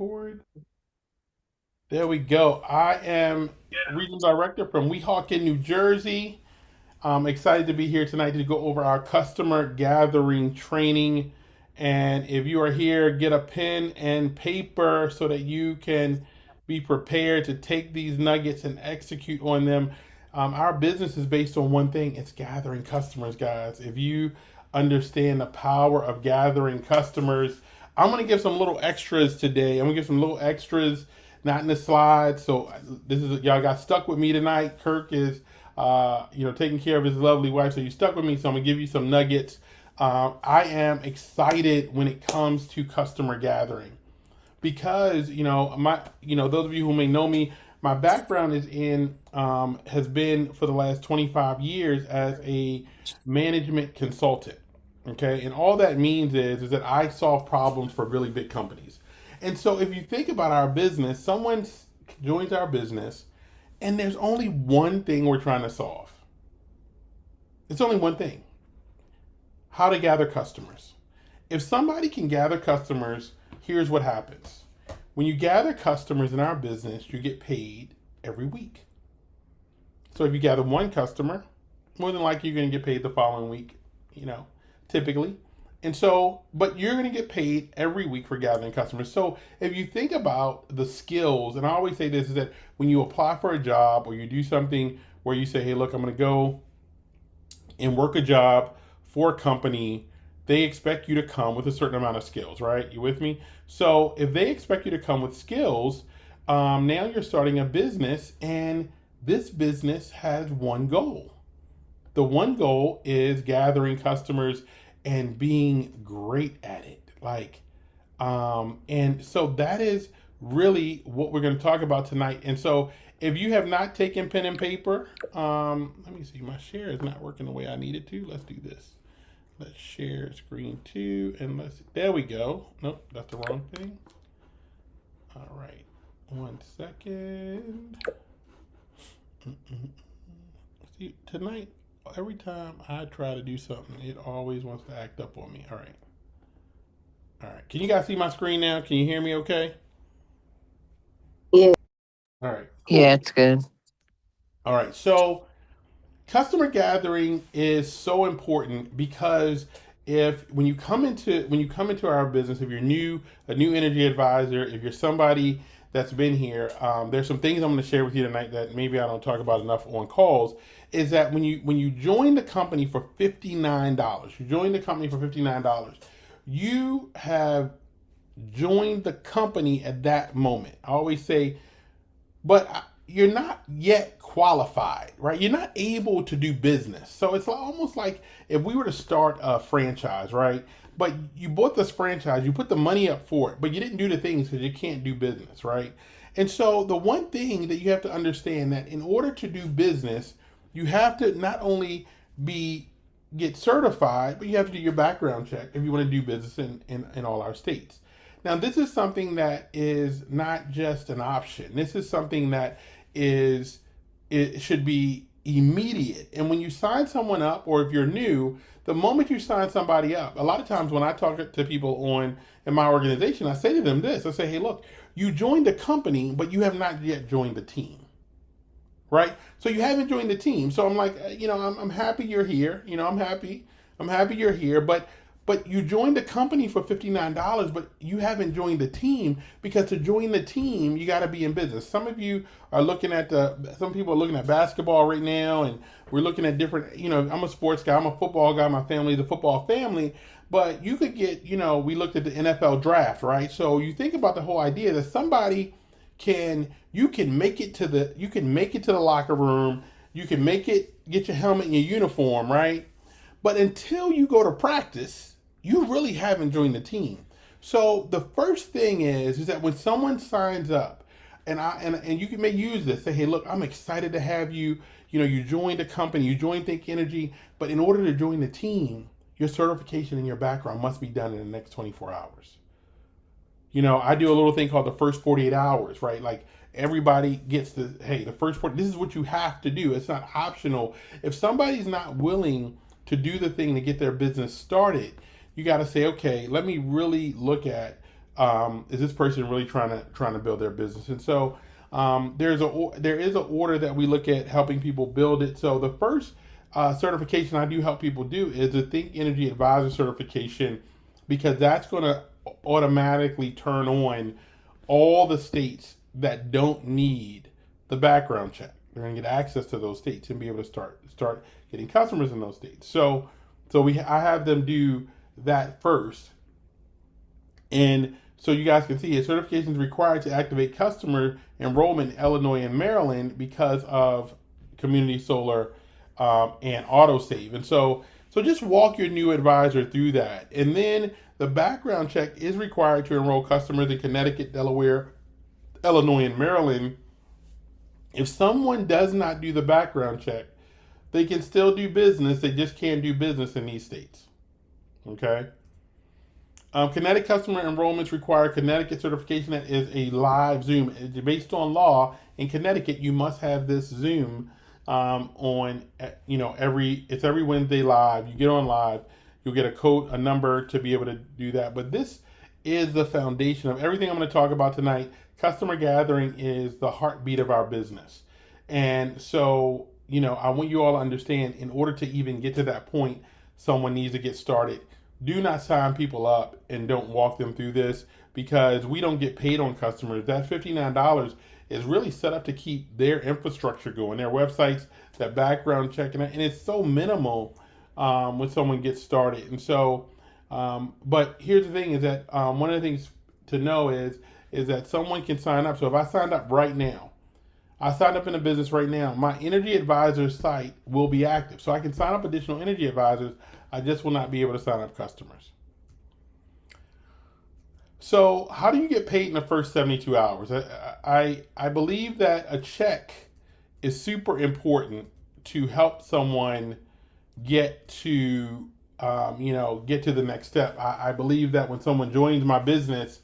record? There we go. I am Regional Director from Weehawken, New Jersey. I'm excited to be here tonight to go over our customer gathering training. And if you are here, get a pen and paper so that you can be prepared to take these nuggets and execute on them. Our business is based on one thing, it's gathering customers, guys. If you understand the power of gathering customers, I'm going to give some little extras today. I'm going to give some little extras, not in the slides. So this is y'all got stuck with me tonight. Kirk is taking care of his lovely wife. So you stuck with me. So I'm gonna give you some nuggets. I am excited when it comes to customer gathering because those of you who may know me, my background is in has been for the last 25 years as a management consultant. Okay, and all that means is that I solve problems for really big companies. And so if you think about our business, someone joins our business and there's only one thing we're trying to solve. It's only one thing: how to gather customers. If somebody can gather customers, here's what happens. When you gather customers in our business, you get paid every week. So if you gather one customer, more than likely you're going to get paid the following week, typically. And so, but you're going to get paid every week for gathering customers. So if you think about the skills, and I always say this, is that when you apply for a job or you do something where you say, hey, look, I'm going to go and work a job for a company, they expect you to come with a certain amount of skills, right? You with me? So if they expect you to come with skills, now you're starting a business, and this business has one goal. The one goal is gathering customers and being great at it. And so that is really what we're going to talk about tonight. And so if you have not taken pen and paper, let me see, my share is not working the way I need it to. Let's do this. Let's share screen two, and there we go. Nope, that's the wrong thing. All right, 1 second. See, tonight, every time I try to do something, it always wants to act up on me. All right. All right. Can you guys see my screen now? Can you hear me okay? Yeah. All right. Yeah, Cool. it's good. All right. So customer gathering is so important because if when you come into our business, if you're a new energy advisor, if you're somebody that's been here, there's some things I'm going to share with you tonight that maybe I don't talk about enough on calls. Is that when you join the company for $59, you join the company for $59, you have joined the company at that moment. I always say, but you're not yet qualified, right? You're not able to do business. So it's almost like if we were to start a franchise, right? But you bought this franchise, you put the money up for it, but you didn't do the things because you can't do business, right? And so the one thing that you have to understand that in order to do business, you have to not only be get certified, but you have to do your background check if you want to do business in all our states. Now, this is something that is not just an option. This is something that is it should be immediate. And when you sign someone up, or if you're new, the moment you sign somebody up, a lot of times when I talk to people in my organization, I say to them this: I say, hey, look, you joined the company, but you have not yet joined the team, right? So you haven't joined the team. So I'm like, I'm happy you're here. I'm happy you're here, but you joined the company for $59, but you haven't joined the team, because to join the team, you got to be in business. Some of you are some people are looking at basketball right now, and we're looking at different, I'm a sports guy, I'm a football guy, my family is a football family, but you could get, we looked at the NFL draft, right? So you think about the whole idea that somebody you can make it to the locker room, you can get your helmet and your uniform, right? But until you go to practice, you really haven't joined the team. So the first thing is that when someone signs up, and you can may use this, say, hey, look, I'm excited to have you. You joined the company, you joined Think Energy, but in order to join the team, your certification and your background must be done in the next 24 hours. I do a little thing called the first 48 hours, right? Like everybody gets the first 40, this is what you have to do. It's not optional. If somebody's not willing to do the thing to get their business started, you got to say, okay, let me really look at is this person really trying to build their business? And so there is an order that we look at helping people build it. So the first certification I do help people do is the Think Energy Advisor certification, because that's going to automatically turn on all the states that don't need the background check. They're going to get access to those states and be able to start getting customers in those states. So I have them do that first. And so you guys can see a certification is required to activate customer enrollment in Illinois and Maryland because of community solar and autosave. And so just walk your new advisor through that. And then the background check is required to enroll customers in Connecticut, Delaware, Illinois, and Maryland. If someone does not do the background check, they can still do business. They just can't do business in these states. Okay? Connecticut customer enrollments require Connecticut certification that is a live Zoom. Based on law, in Connecticut, you must have this Zoom on, every Wednesday live. You get on live, you'll get a number to be able to do that. But this is the foundation of everything I'm going to talk about tonight. Customer gathering is the heartbeat of our business. And so, I want you all to understand, in order to even get to that point, someone needs to get started. Do not sign people up and don't walk them through this, because we don't get paid on customers. That $59 is really set up to keep their infrastructure going, their websites, that background check, and it's so minimal when someone gets started. And so, but here's the thing is that one of the things to know is that someone can sign up. So if I signed up right now, I signed up in a business right now, my Energy Advisor site will be active. So I can sign up additional Energy Advisors. I just will not be able to sign up customers. So how do you get paid in the first 72 hours? I believe that a check is super important to help someone get to the next step. I believe that when someone joins my business,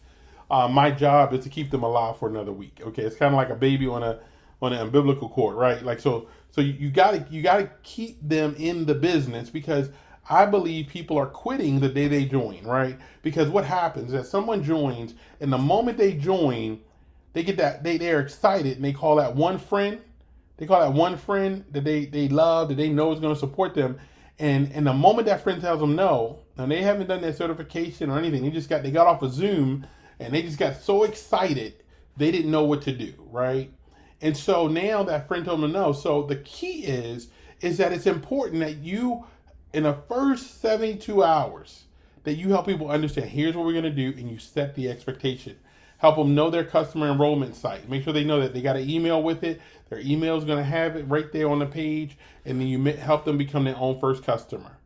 my job is to keep them alive for another week. Okay, it's kind of like a baby on an umbilical cord, right? Like so you gotta keep them in the business, because I believe people are quitting the day they join, right? Because what happens is that someone joins, and the moment they join, they get they're excited, and they call that one friend. They call that one friend that they love, that they know is going to support them. And the moment that friend tells them no, and they haven't done their certification or anything, they got off of Zoom, and they just got so excited they didn't know what to do, right? And so now that friend told them no. So the key is that it's important that you, in the first 72 hours, that you help people understand, here's what we're going to do, and you set the expectation. Help them know their customer enrollment site. Make sure they know that they got an email with it. Their email is going to have it right there on the page, and then you help them become their own first customer.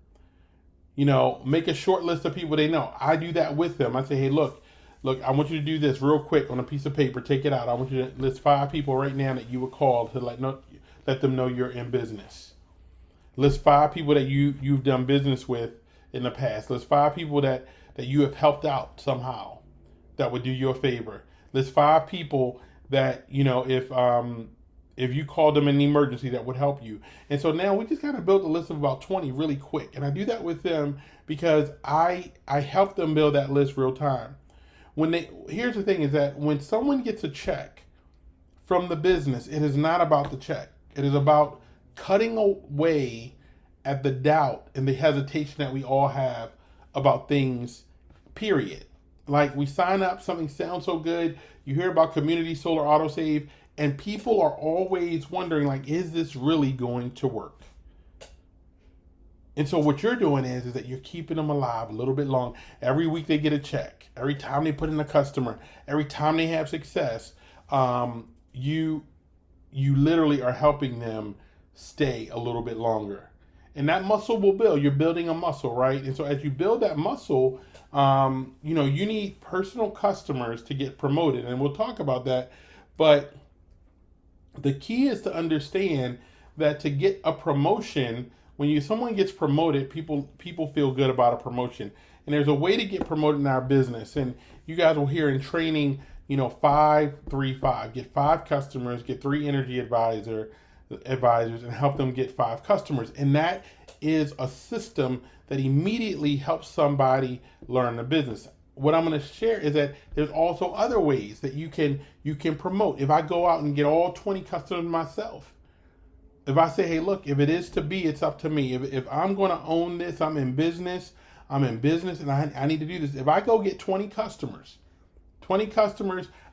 Make a short list of people they know. I do that with them. I say, hey, look, I want you to do this real quick on a piece of paper. Take it out. I want you to list 5 people right now that you would call to let them know you're in business. List 5 people that you've done business with in the past. List 5 people that you have helped out somehow that would do you a favor. List 5 people that, if you called them in an emergency, that would help you. And so now we just kind of built a list of about 20 really quick. And I do that with them because I help them build that list real time. Here's the thing is that when someone gets a check from the business, it is not about the check. It is about cutting away at the doubt and the hesitation that we all have about things, period. Like, we sign up, something sounds so good, you hear about community solar autosave, and people are always wondering, like, is this really going to work? And so what you're doing is that you're keeping them alive a little bit long. Every week they get a check. Every time they put in a customer, every time they have success, you literally are helping them stay a little bit longer. And that muscle will build. You're building a muscle, right? And so as you build that muscle, you need personal customers to get promoted. And we'll talk about that. But the key is to understand that to get a promotion, when someone gets promoted, people feel good about a promotion. And there's a way to get promoted in our business. And you guys will hear in training, 5, 3, 5. Get 5 customers, get 3 energy advisors, and help them get 5 customers. And that is a system that immediately helps somebody learn the business. what I'm going to share is that there's also other ways that you can promote. If I go out and get all 20 customers myself, if I say, hey, look, if it is to be, it's up to me. If I'm going to own this, I'm in business, and I need to do this. If I go get 20 customers,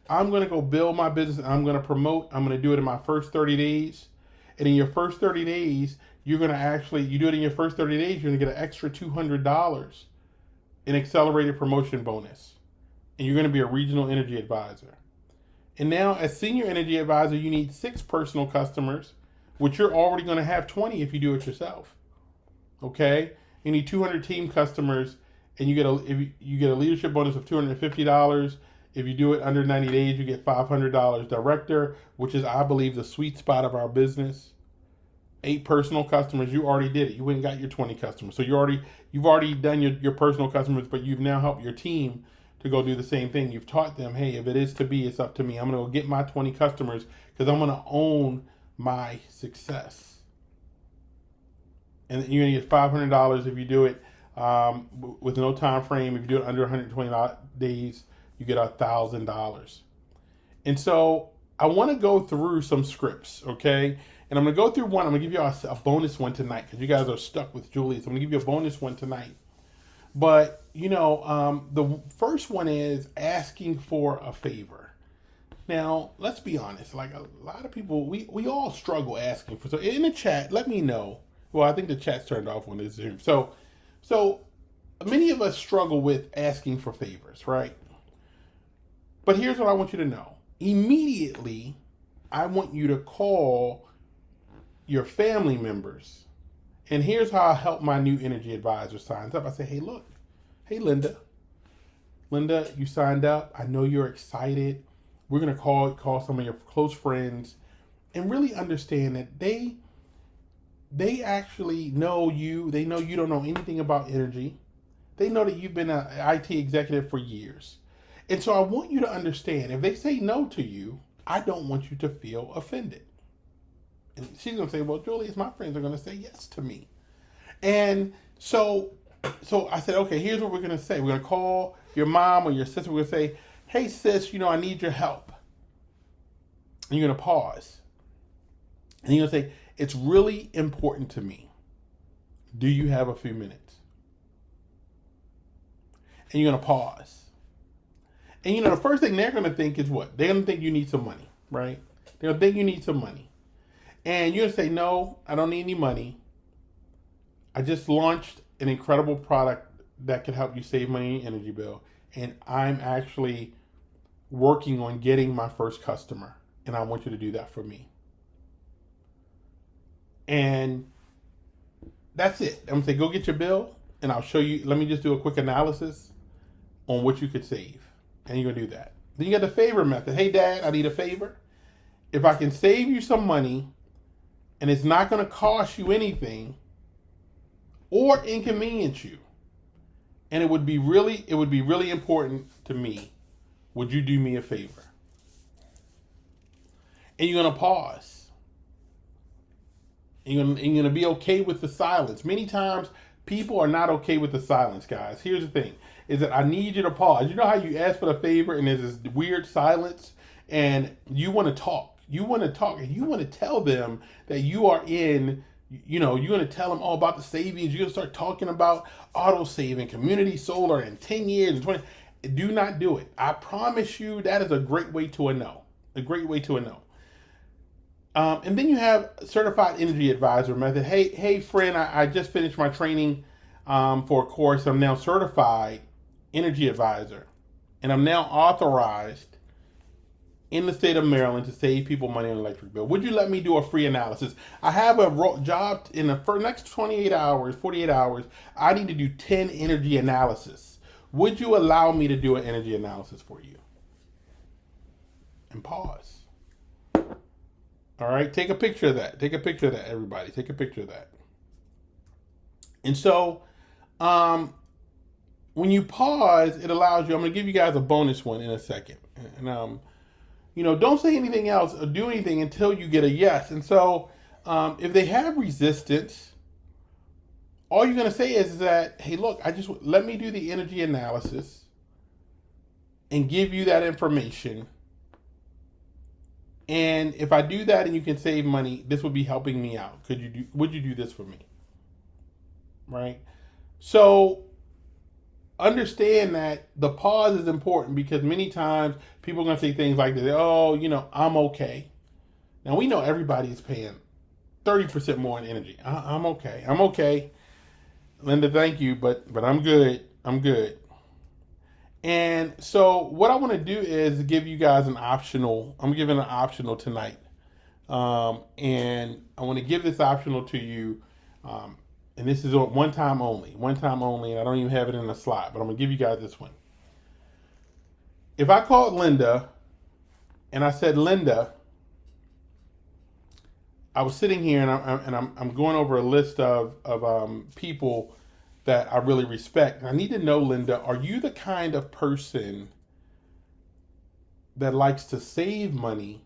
I'm going to go build my business and I'm going to promote. I'm going to do it in my first 30 days. And in your first 30 days, you do it in your first 30 days, you're going to get an extra $200 in accelerated promotion bonus. And you're going to be a regional energy advisor. And now as senior energy advisor, you need 6 personal customers, which you're already going to have 20 if you do it yourself. Okay? You need 200 team customers, and you get a leadership bonus of $250. If you do it under 90 days, you get $500 director, which is, I believe, the sweet spot of our business. 8 personal customers, you already did it. You went and got your 20 customers. So you've already done your personal customers, but you've now helped your team to go do the same thing. You've taught them, hey, if it is to be, it's up to me. I'm going to go get my 20 customers because I'm going to own my success. And you're going to get $500 if you do it with no time frame. If you do it under 120 days, you get $1,000. And so I want to go through some scripts, okay? And I'm going to go through one. I'm going to give you a bonus one tonight because you guys are stuck with Julie. So I'm going to give you a bonus one tonight. But, the first one is asking for a favor. Now, let's be honest. Like a lot of people, we all struggle asking for. So in the chat, let me know. Well, I think the chat's turned off when it's Zoom. So many of us struggle with asking for favors, right? But here's what I want you to know. Immediately, I want you to call your family members. And here's how I help my new energy advisor signs up. I say, hey, look. Hey, Linda. Linda, you signed up. I know you're excited. We're going to call some of your close friends and really understand that they actually know you. They know you don't know anything about energy. They know that you've been an IT executive for years. And so I want you to understand, if they say no to you, I don't want you to feel offended. And she's going to say, well, Julie, my friends are going to say yes to me. And so I said, okay, here's what we're going to say. We're going to call your mom or your sister. We're going to say, hey, sis, I need your help. And you're going to pause. And you're going to say, it's really important to me. Do you have a few minutes? And you're going to pause. And the first thing they're going to think is what? They're going to think you need some money, right? They're going to think you need some money. And you're going to say, no, I don't need any money. I just launched an incredible product that can help you save money on your energy bill. And I'm actually working on getting my first customer. And I want you to do that for me. And that's it. I'm going to say, go get your bill. And I'll show you. Let me just do a quick analysis on what you could save. And you're going to do that. Then you got the favor method. Hey, Dad, I need a favor. If I can save you some money and it's not going to cost you anything or inconvenience you, and it would be really important to me, would you do me a favor? And you're going to pause. And you're going to be okay with the silence. Many times, people are not okay with the silence, guys. Here's the thing, is that I need you to pause. You know how you ask for the favor and there's this weird silence and you want to talk. You want to talk and you want to tell them that you are in, you're going to tell them all about the savings. You're going to start talking about auto saving, community solar in 10 years and 20. Do not do it. I promise you that is a great way to a no. A great way to a no. And then you have certified energy advisor method. Hey friend, I just finished my training for a course. I'm now certified energy advisor, and I'm now authorized in the state of Maryland to save people money on electric bill. Would you let me do a free analysis? I have a job in the next 48 hours. I need to do 10 energy analysis. Would you allow me to do an energy analysis for you? And pause. All right, take a picture of that. Everybody. Take a picture of that. And so, when you pause, it allows you, I'm going to give you guys a bonus one in a second. And, don't say anything else or do anything until you get a yes. And so, if they have resistance, all you're going to say is that, hey, look, let me do the energy analysis. and give you that information. And if I do that and you can save money, this would be helping me out. Would you do this for me? Right? So understand that the pause is important because many times people are going to say things like this, oh, I'm okay. Now we know everybody's paying 30% more in energy. I'm okay. I'm okay. Linda, thank you, but I'm good. I'm good. And so what I want to do is give you guys an optional. I'm giving an optional tonight. And I want to give this optional to you. And this is one time only. One time only. And I don't even have it in a slot, but I'm going to give you guys this one. If I called Linda and I said, Linda, I was sitting here and I'm going over a list of people that I really respect. I need to know, Linda, are you the kind of person that likes to save money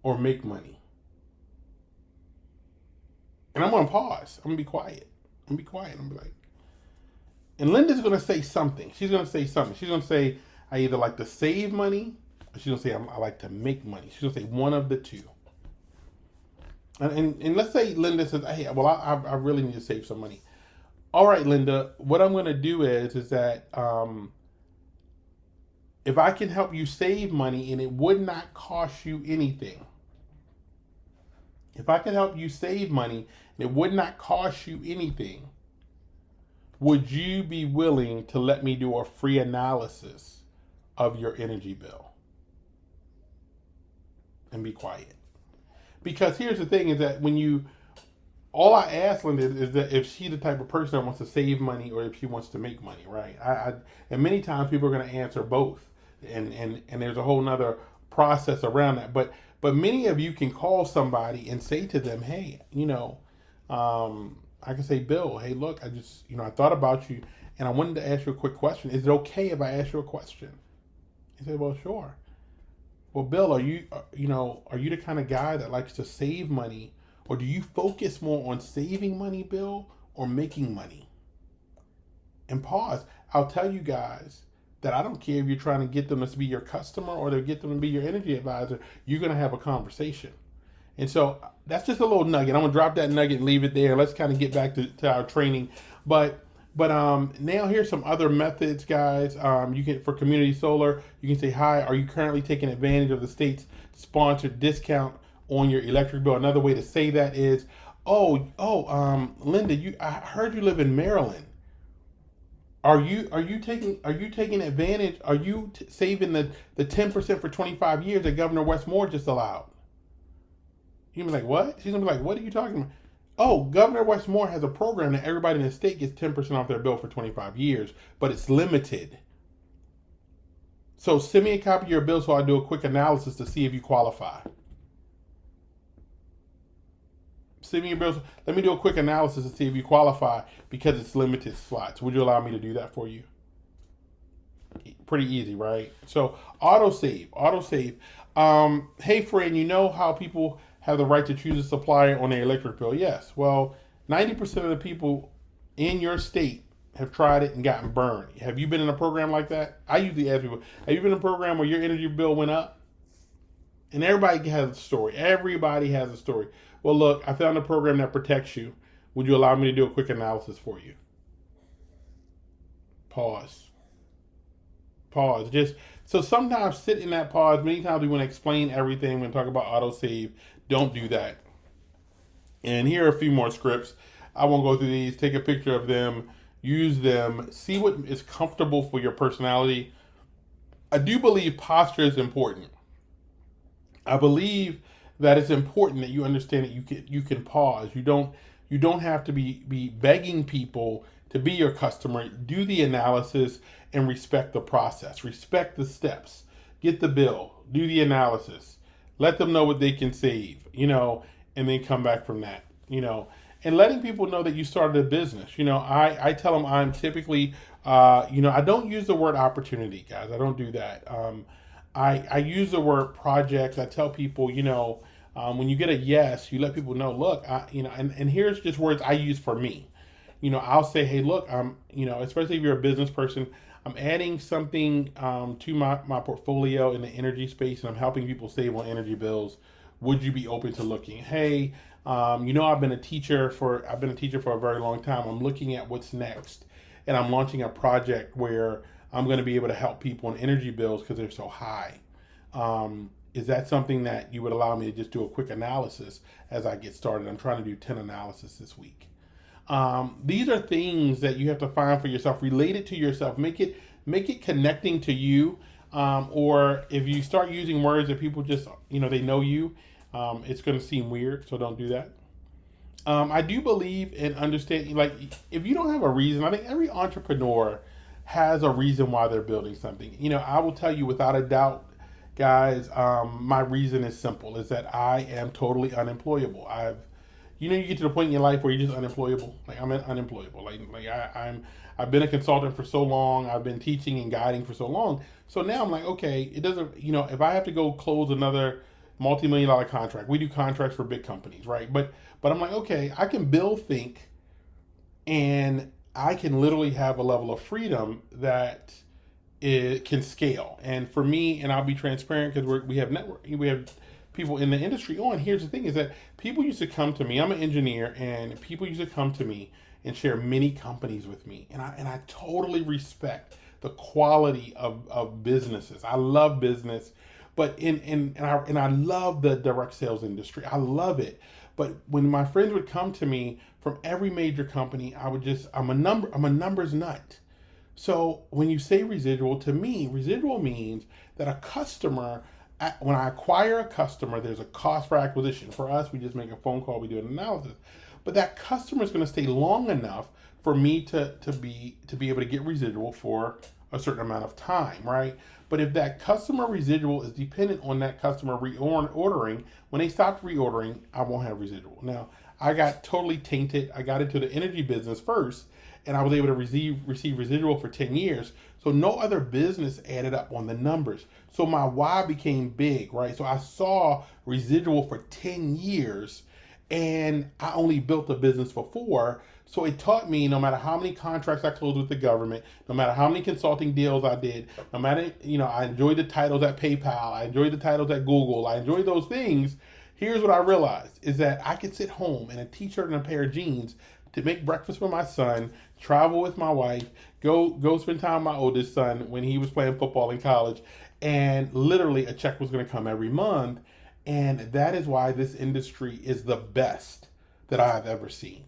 or make money? And I'm going to pause. I'm going to be quiet. I'm going to be quiet. I'm going to be like, and Linda's going to say something. She's going to say something. She's going to say, I either like to save money, or she's going to say, I like to make money. She's going to say one of the two. And let's say Linda says, hey, well, I really need to save some money. All right, Linda, what I'm going to do is that if I can help you save money and it would not cost you anything, if I can help you save money and it would not cost you anything, would you be willing to let me do a free analysis of your energy bill? And be quiet. Because here's the thing is that all I ask Linda is that if she's the type of person that wants to save money or if she wants to make money, right? And many times people are going to answer both. And there's a whole nother process around that. But many of you can call somebody and say to them, hey, I can say, Bill, hey, look, I thought about you and I wanted to ask you a quick question. Is it okay if I ask you a question? He said, well, sure. Well, Bill, are you the kind of guy that likes to save money, or do you focus more on saving money, Bill, or making money? And pause. I'll tell you guys that I don't care if you're trying to get them to be your customer or to get them to be your energy advisor. You're going to have a conversation. And so that's just a little nugget. I'm going to drop that nugget and leave it there. Let's kind of get back to our training. But now here's some other methods, guys. You can, for community solar, you can say, hi, are you currently taking advantage of the state's sponsored discount on your electric bill? Another way to say that is, Linda, I heard you live in Maryland. Are you taking advantage? Are you saving the 10% for 25 years that Governor Wes Moore just allowed? You're gonna be like, what? She's gonna be like, what are you talking about? Oh, Governor Wes Moore has a program that everybody in the state gets 10% off their bill for 25 years, but it's limited. So send me a copy of your bill so I'll do a quick analysis to see if you qualify. Send me your bills. Let me do a quick analysis to see if you qualify because it's limited slots. Would you allow me to do that for you? Pretty easy, right? So auto save. Hey, friend, you know how people have the right to choose a supplier on their electric bill? Yes. Well, 90% of the people in your state have tried it and gotten burned. Have you been in a program like that? I usually ask people, have you been in a program where your energy bill went up? And everybody has a story. Everybody has a story. Well, look, I found a program that protects you. Would you allow me to do a quick analysis for you? Pause. Just so sometimes sit in that pause. Many times we want to explain everything when we talk about autosave. Don't do that. And here are a few more scripts. I won't go through these. Take a picture of them. Use them. See what is comfortable for your personality. I do believe posture is important. I believe that it's important that you understand that you can pause. You don't have to be begging people to be your customer. Do the analysis and respect the process. Respect the steps. Get the bill. Do the analysis. Let them know what they can save, and then come back from that, and letting people know that you started a business. I tell them I'm typically, I don't use the word opportunity, guys. I don't do that. I use the word project. I tell people, when you get a yes, you let people know, look, and here's just words I use for me. I'll say, hey, look, especially if you're a business person, I'm adding something to my portfolio in the energy space, and I'm helping people save on energy bills. Would you be open to looking? Hey, I've been a teacher for a very long time. I'm looking at what's next, and I'm launching a project where I'm going to be able to help people on energy bills because they're so high. Is that something that you would allow me to just do a quick analysis as I get started? I'm trying to do 10 analysis this week. These are things that you have to find for yourself, relate it to yourself, make it connecting to you. Or if you start using words that people just they know you, it's going to seem weird. So don't do that. I do believe in understanding. Like if you don't have a reason, I think every entrepreneur has a reason why they're building something. I will tell you without a doubt, guys. My reason is simple: is that I am totally unemployable. You get to the point in your life where you're just unemployable. Like I'm unemployable. I've been a consultant for so long. I've been teaching and guiding for so long. So now I'm like, okay, it doesn't. If I have to go close another multi-million-dollar contract, we do contracts for big companies, right? But I'm like, okay, I can build Think, and I can literally have a level of freedom that it can scale. And for me, and I'll be transparent because we have people in the industry on. Here's the thing: is that people used to come to me. I'm an engineer, and people used to come to me and share many companies with me, and I totally respect the quality of businesses. I love business, but I love the direct sales industry. I love it. But when my friends would come to me from every major company, I'm a numbers nut. So when you say residual, to me, residual means that a customer, when I acquire a customer, there's a cost for acquisition. For us, we just make a phone call, we do an analysis. But that customer is going to stay long enough for me to be able to get residual for a certain amount of time, right? But if that customer residual is dependent on that customer reordering, when they stop reordering, I won't have residual. Now, I got totally tainted. I got into the energy business first, and I was able to receive residual for 10 years. So no other business added up on the numbers. So my why became big, right? So I saw residual for 10 years, and I only built a business for 4. So it taught me no matter how many contracts I closed with the government, no matter how many consulting deals I did, no matter, I enjoyed the titles at PayPal, I enjoyed the titles at Google, I enjoyed those things. Here's what I realized is that I could sit home in a t-shirt and a pair of jeans to make breakfast for my son, travel with my wife, go spend time with my oldest son when he was playing football in college, and literally a check was going to come every month. And that is why this industry is the best that I've ever seen.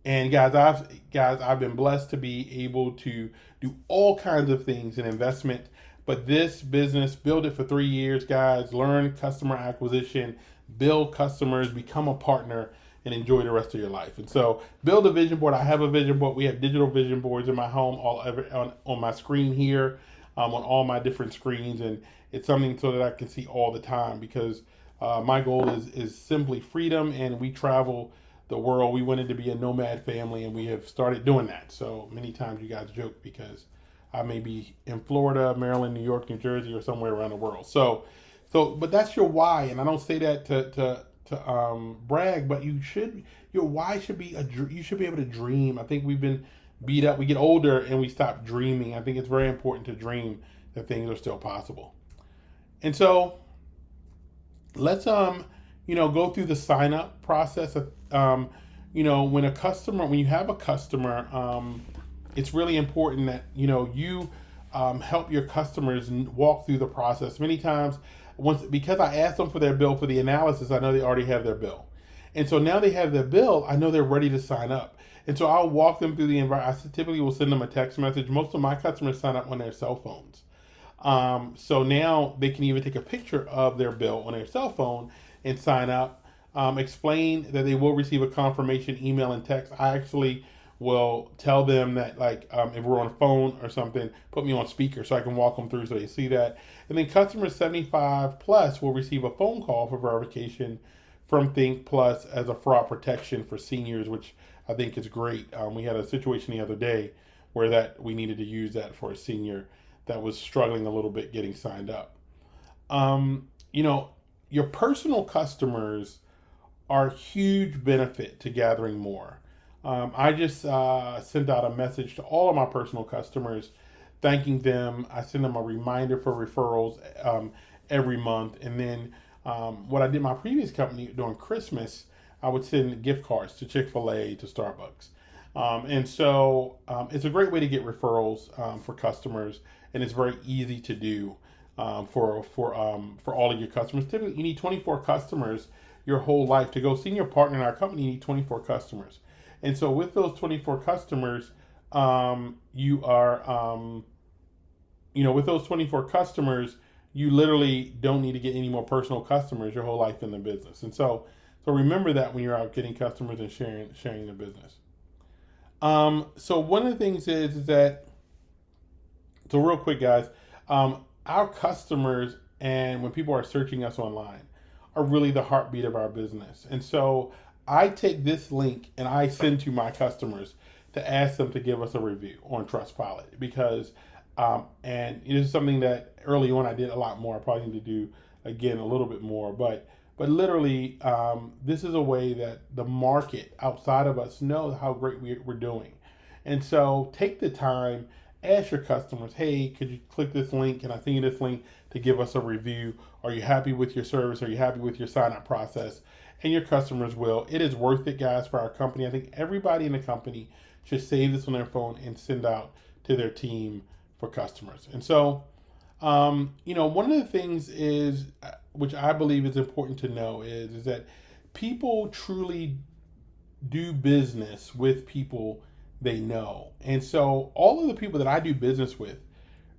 And I've been blessed to be able to do all kinds of things in investment. But this business, build it for 3 years, guys. Learn customer acquisition, build customers, become a partner, and enjoy the rest of your life. And so, build a vision board. I have a vision board. We have digital vision boards in my home, on my screen here, on all my different screens, and it's something so that I can see all the time because my goal is simply freedom, and we travel the world. We wanted to be a nomad family, and we have started doing that. So many times you guys joke because I may be in Florida, Maryland, New York, New Jersey, or somewhere around the world. But that's your why, and I don't say that to brag, but your why should be you should be able to dream. I think we've been beat up. We get older and we stop dreaming. I think it's very important to dream that things are still possible. And so let's go through the sign up process. When you have a customer, it's really important that you help your customers walk through the process. Many times, because I asked them for their bill for the analysis, I know they already have their bill, and so now they have their bill. I know they're ready to sign up, and so I'll walk them through the environment. I typically will send them a text message. Most of my customers sign up on their cell phones. So now they can even take a picture of their bill on their cell phone and sign up. Explain that they will receive a confirmation email and text. I actually will tell them that, if we're on a phone or something, put me on speaker so I can walk them through so they see that. And then customers 75 plus will receive a phone call for verification from Think Plus as a fraud protection for seniors, which I think is great. We had a situation the other day where we needed to use that for a senior that was struggling a little bit getting signed up. Your personal customers are a huge benefit to gathering more. I just sent out a message to all of my personal customers thanking them. I send them a reminder for referrals every month. And then what I did in my previous company during Christmas, I would send gift cards to Chick-fil-A, to Starbucks. It's a great way to get referrals for customers, and it's very easy to do for all of your customers. Typically, you need 24 customers your whole life to go. Senior partner in our company, you need 24 customers, and so with those 24 customers, you are with those 24 customers, you literally don't need to get any more personal customers your whole life in the business. And so remember that when you're out getting customers and sharing the business. So one of the things is that, so real quick, guys, our customers and when people are searching us online are really the heartbeat of our business. And so I take this link and I send to my customers to ask them to give us a review on Trustpilot, because and it is something that early on I did a lot more. I probably need to do again a little bit more, but literally, this is a way that the market outside of us knows how great we're doing. And so take the time, ask your customers, hey, could you click this link? Can I send you this link to give us a review? Are you happy with your service? Are you happy with your sign up process? And your customers will. It is worth it, guys, for our company. I think everybody in the company should save this on their phone and send out to their team for customers. And so, one of the things is, which I believe is important to know, is that people truly do business with people they know. And so all of the people that I do business with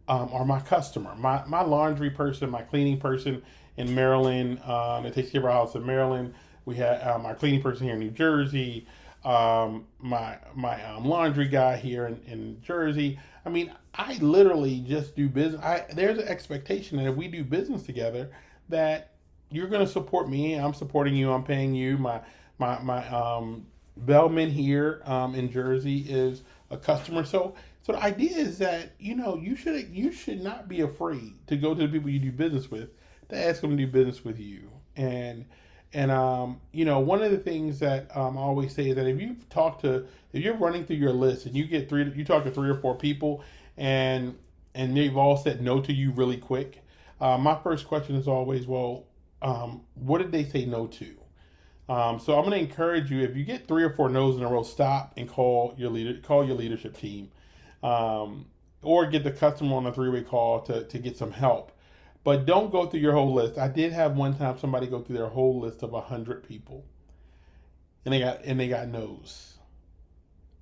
are my customer. My laundry person, my cleaning person in Maryland, that takes care of our house in Maryland. We have our cleaning person here in New Jersey, my laundry guy here in Jersey. I mean, I literally just do business. There's an expectation that if we do business together, that you're going to support me. I'm supporting you. I'm paying you. My bellman here in Jersey is a customer. So the idea is that you should not be afraid to go to the people you do business with to ask them to do business with you. And one of the things that I always say is that if you're running through your list and you talk to 3 or 4 people and they've all said no to you really quick, my first question is always, well, what did they say no to? So I'm going to encourage you, if you get 3 or 4 no's in a row, stop and call your leadership team, or get the customer on a 3-way call to get some help. But don't go through your whole list. I did have one time somebody go through their whole list of 100 people, and they got no's.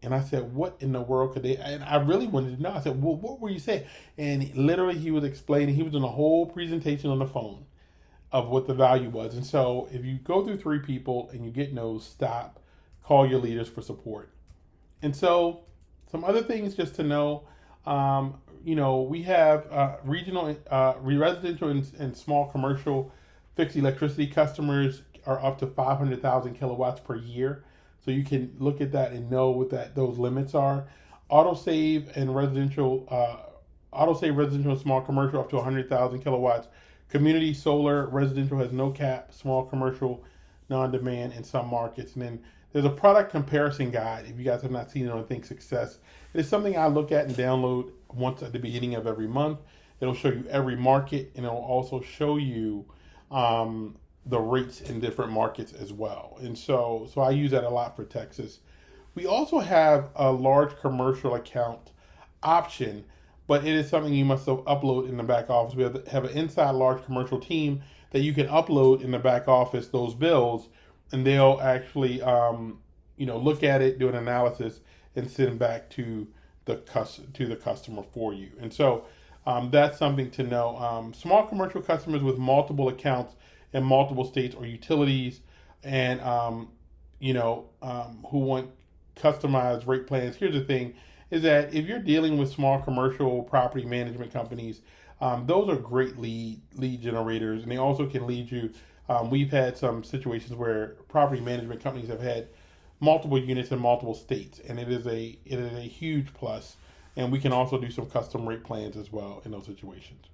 And I said, what in the world could they? And I really wanted to know. I said, well, what were you saying? And literally, he was explaining. He was doing a whole presentation on the phone of what the value was. And so, if you go through 3 people and you get no's, stop, call your leaders for support. And so, some other things just to know. We have regional, residential, and small commercial fixed electricity customers are up to 500,000 kilowatts per year. So you can look at that and know what those limits are. Autosave residential and small commercial up to 100,000 kilowatts. Community solar residential has no cap. Small commercial, non-demand in some markets. And then there's a product comparison guide. If you guys have not seen it on Think Success, it's something I look at and download once at the beginning of every month. It'll show you every market, and it'll also show you the rates in different markets as well. And so I use that a lot for Texas. We also have a large commercial account option, but it is something you must upload in the back office. We have an inside large commercial team that you can upload in the back office those bills, and they'll actually look at it, do an analysis, and send back to the customer for you. And so that's something to know. Small commercial customers with multiple accounts in multiple states or utilities, and who want customized rate plans. Here's the thing: is that if you're dealing with small commercial property management companies, those are great lead generators, and they also can lead you. We've had some situations where property management companies have had multiple units in multiple states, and it is a huge plus. And we can also do some custom rate plans as well in those situations.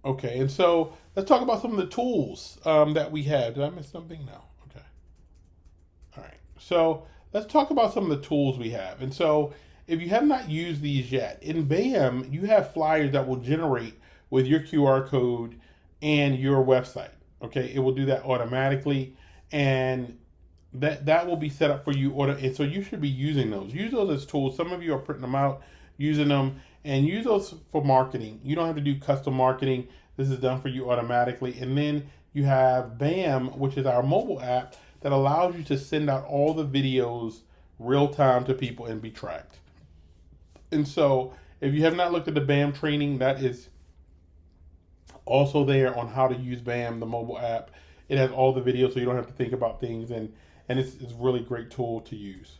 Okay, and so let's talk about some of the tools that we have. Did I miss something? No. Okay. All right. So let's talk about some of the tools we have. And so, if you have not used these yet, in BAM, you have flyers that will generate with your QR code and your website. Okay, it will do that automatically, and that will be set up for you. And so you should be using those. Use those as tools. Some of you are printing them out, using them, and use those for marketing. You don't have to do custom marketing. This is done for you automatically. And then you have BAM, which is our mobile app that allows you to send out all the videos real time to people and be tracked. And so, if you have not looked at the BAM training, that is also there on how to use BAM, the mobile app. It has all the videos, so you don't have to think about things, and it's a really great tool to use.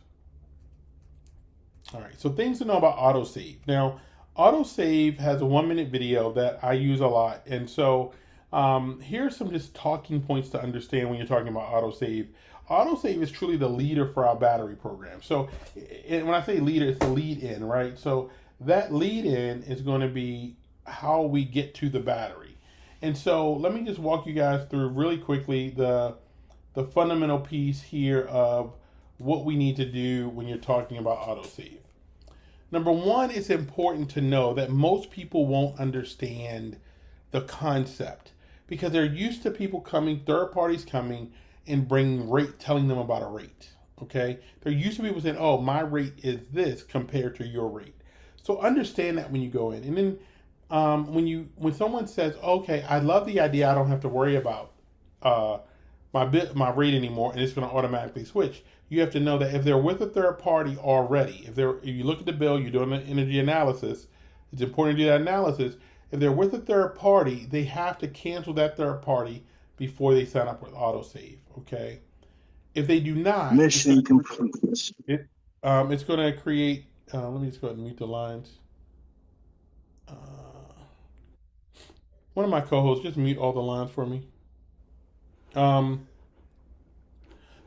All right, so things to know about autosave. Now, autosave has a 1 minute video that I use a lot, and so here's some just talking points to understand when you're talking about autosave. Autosave is truly the leader for our battery program. So, when I say leader, it's the lead in, right? So that lead in is going to be how we get to the battery. And so let me just walk you guys through really quickly the fundamental piece here of what we need to do when you're talking about autosave. Number one, it's important to know that most people won't understand the concept because they're used to people coming, third parties coming and bringing rate, telling them about a rate. Okay, they're used to people saying, "Oh, my rate is this compared to your rate." So understand that when you go in, and then when someone says, "Okay, I love the idea. I don't have to worry about my rate anymore, and it's going to automatically switch." You have to know that if they're with a third party already, if you look at the bill, you're doing the energy analysis. It's important to do that analysis. If they're with a third party, they have to cancel that third party before they sign up with autosave. Okay. If they do not, Mission complete. it's going to create. Let me just go ahead and mute the lines. Uh, one of my co-hosts, just mute all the lines for me.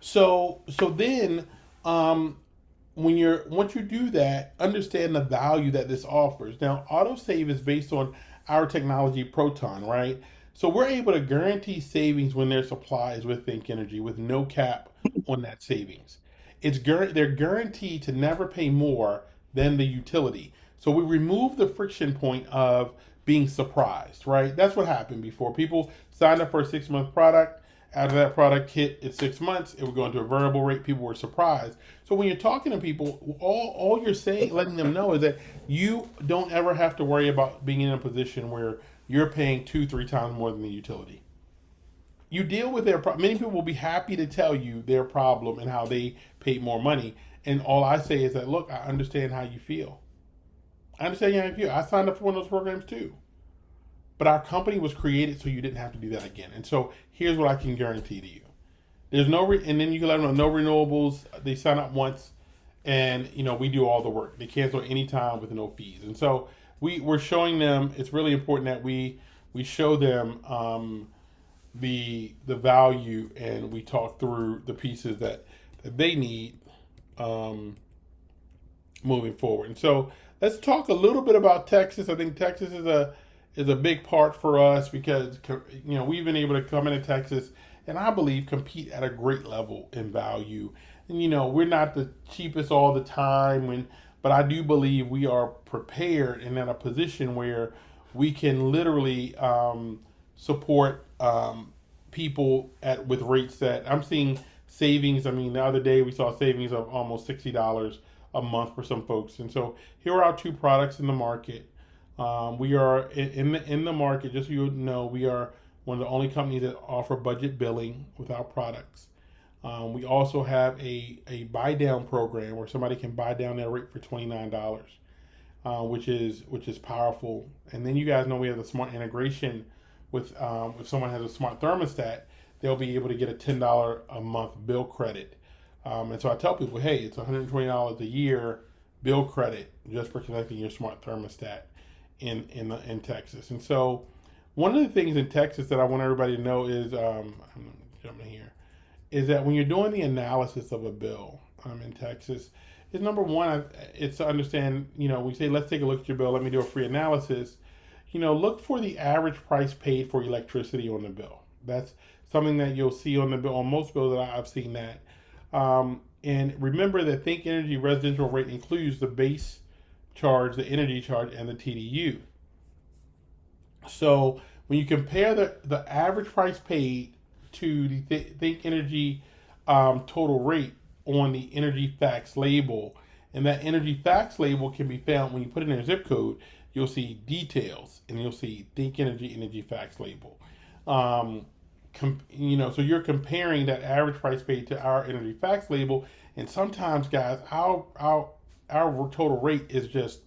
So then, once you do that, understand the value that this offers. Now, autosave is based on our technology, Proton, right? So we're able to guarantee savings when their supply is with Think Energy with no cap on that savings. They're guaranteed to never pay more than the utility. So we remove the friction point of being surprised, right? That's what happened before. People signed up for a 6-month product. After that product hit at 6 months, it would go into a variable rate. People were surprised. So when you're talking to people, all you're saying, letting them know is that you don't ever have to worry about being in a position where you're paying 2-3 times more than the utility. You deal with many people will be happy to tell you their problem and how they paid more money. And all I say is that, look, I understand how you feel. I understand how you feel. I signed up for one of those programs too. But our company was created so you didn't have to do that again. And so here's what I can guarantee to you. There's and then you can let them know no renewables. They sign up once and we do all the work. They cancel any time with no fees. And so we're showing them, it's really important that we show them the value, and we talk through the pieces that they need moving forward. And so let's talk a little bit about Texas. I think Texas is a big part for us because we've been able to come into Texas and I believe compete at a great level in value. And we're not the cheapest all the time, but I do believe we are prepared and in a position where we can literally support people with rates that I'm seeing savings. I mean, the other day we saw savings of almost $60 a month for some folks. And so here are our two products in the market. We are in the market, just so you know, we are one of the only companies that offer budget billing with our products. We also have a buy down program where somebody can buy down their rate for $29, which is powerful. And then you guys know we have the smart integration with if someone has a smart thermostat, they'll be able to get a $10 a month bill credit. And so I tell people, hey, it's $120 a year bill credit just for connecting your smart thermostat in Texas. And so one of the things in Texas that I want everybody to know is, I'm jumping here, is that when you're doing the analysis of a bill in Texas, is number one, it's to understand, we say, let's take a look at your bill. Let me do a free analysis. Look for the average price paid for electricity on the bill. That's something that you'll see on the bill, on most bills that I've seen that. And remember that Think Energy residential rate includes the base charge, the energy charge, and the TDU. So when you compare the average price paid to the Think Energy total rate on the Energy Facts label, and that Energy Facts label can be found when you put in their zip code, you'll see details and you'll see Think Energy Facts label. So you're comparing that average price paid to our Energy Facts label, and sometimes, guys, our total rate is just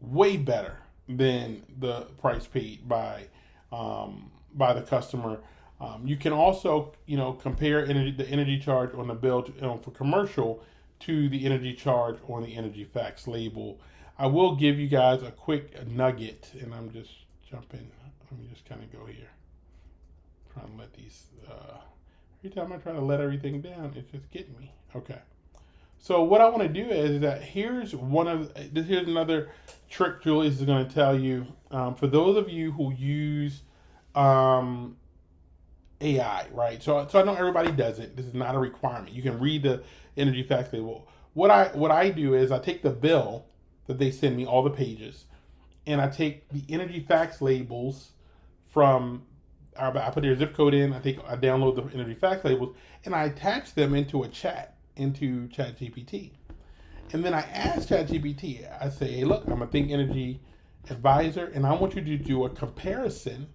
way better than the price paid by the customer. You can also, compare the energy charge on the bill for commercial to the energy charge on the Energy Facts label. I will give you guys a quick nugget, and I'm just jumping. Let me just kind of go here. Trying to let these. Every time I try to let everything down, it's just getting me. Okay. So what I want to do is that here's another trick Julius is going to tell you. For those of you who use AI, right? So I know everybody does it. This is not a requirement. You can read the Energy Facts label. What I do is I take the bill that they send me, all the pages, and I take the Energy Facts labels from. I put their zip code in. I download the Energy Facts labels, and I attach them into a chat into ChatGPT. And then I ask ChatGPT. I say, "Hey, look, I'm a Think Energy advisor, and I want you to do a comparison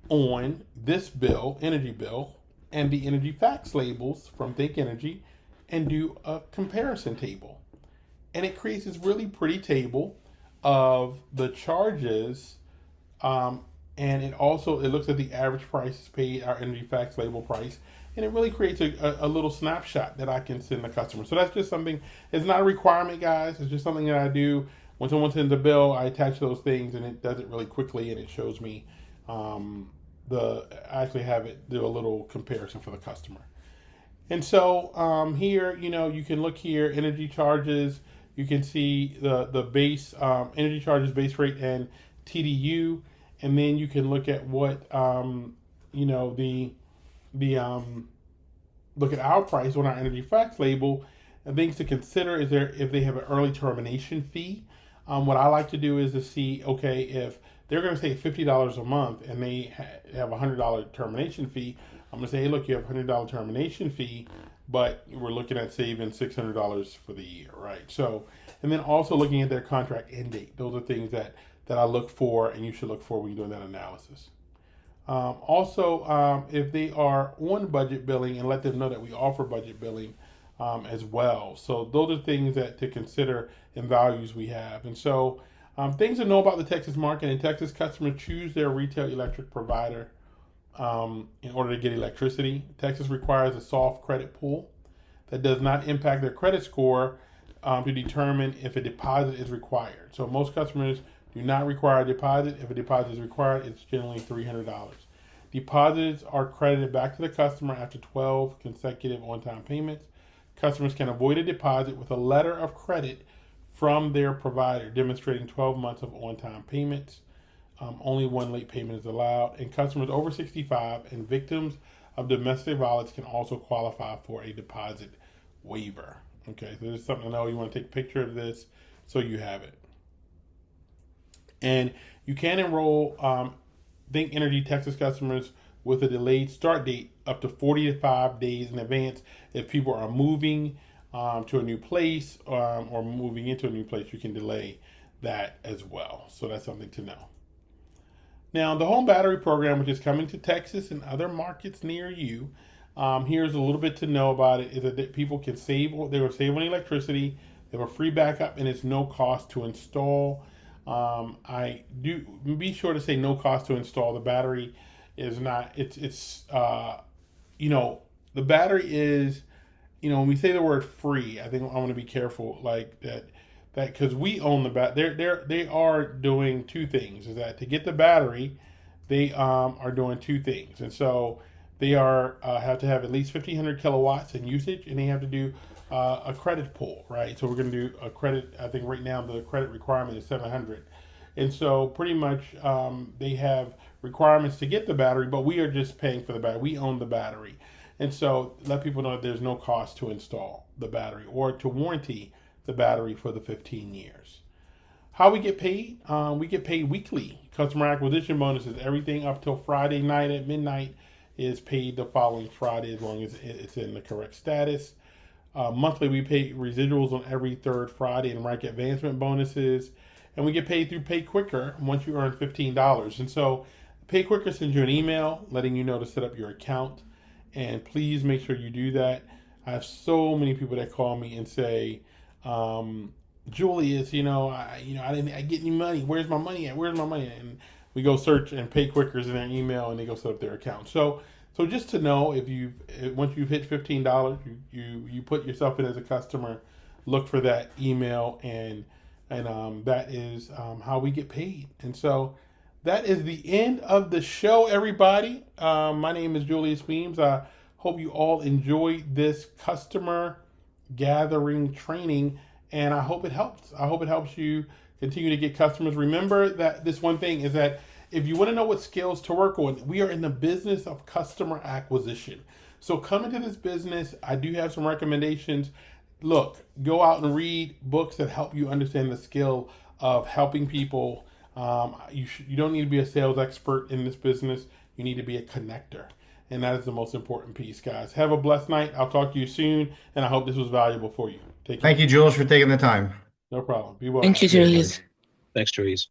on this bill, energy bill, and the Energy Facts labels from Think Energy, and do a comparison table." And it creates this really pretty table of the charges, and it looks at the average prices paid, our Energy Facts label price, and it really creates a little snapshot that I can send the customer. So that's just something. It's not a requirement, guys. It's just something that I do. When someone sends a bill, I attach those things, and it does it really quickly, and it shows me I actually have it do a little comparison for the customer. And so here, you can look here, energy charges. You can see the base energy charges, base rate, and TDU, and then you can look at what look at our price on our Energy Facts label. And things to consider is if they have an early termination fee. What I like to do is to see, okay, if they're going to say $50 a month and they have a $100 termination fee, I'm going to say, hey, look, you have a $100 termination fee, but we're looking at saving $600 for the year, right? So, and then also looking at their contract end date. Those are things that I look for, and you should look for when you're doing that analysis. If they are on budget billing, and let them know that we offer budget billing as well. So those are things to consider and values we have. And so things to know about the Texas market. In Texas, customers choose their retail electric provider in order to get electricity. Texas requires a soft credit pull that does not impact their credit score to determine if a deposit is required. So most customers do not require a deposit. If a deposit is required, it's generally $300. Deposits are credited back to the customer after 12 consecutive on-time payments. Customers can avoid a deposit with a letter of credit from their provider demonstrating 12 months of on-time payments. Only one late payment is allowed. And customers over 65 and victims of domestic violence can also qualify for a deposit waiver. Okay, so this is something to know. You want to take a picture of this so you have it. And you can enroll Think Energy Texas customers with a delayed start date up to 45 days in advance. If people are moving to a new place or moving into a new place, you can delay that as well. So that's something to know. Now, the home battery program, which is coming to Texas and other markets near you, here's a little bit to know about it, is that people can they will save on electricity. They have a free backup, and it's no cost to install. I do be sure to say no cost to install. The battery is not, the battery is, when we say the word free, I think I want to be careful like that because we own the battery. They are doing two things. Is that to get the battery, they are doing two things. And so they have to have at least 1,500 kilowatts in usage, and they have to do a credit pull, right? So we're going to do a credit. I think right now the credit requirement is 700. And so pretty much they have requirements to get the battery, but we are just paying for the battery. We own the battery. And so let people know that there's no cost to install the battery or to warranty the battery for the 15 years. How we get paid? We get paid weekly. Customer acquisition bonuses, everything up till Friday night at midnight is paid the following Friday as long as it's in the correct status. Monthly, we pay residuals on every third Friday and rank advancement bonuses. And we get paid through Pay Quicker once you earn $15. And so Pay Quicker sends you an email letting you know to set up your account. And please make sure you do that. I have so many people that call me and say, Julius, I didn't get any money. Where's my money at? Where's my money at? And we go search and Pay Quicker's in their email, and they go set up their account. So just to know, once you've hit $15, you put yourself in as a customer, look for that email, and that is how we get paid. And so that is the end of the show, everybody. My name is Julius Weems. I hope you all enjoyed this customer gathering training, and I hope it helps. I hope it helps you continue to get customers. Remember that this one thing is that if you want to know what skills to work on, we are in the business of customer acquisition. So come into this business. I do have some recommendations. Look, go out and read books that help you understand the skill of helping people. You don't need to be a sales expert in this business. You need to be a connector. And that is the most important piece, guys. Have a blessed night. I'll talk to you soon. And I hope this was valuable for you. Take care. Thank you, Jules, for taking the time. No problem. Be well. Thank you, See you, buddy. Julius. Thanks, Therese.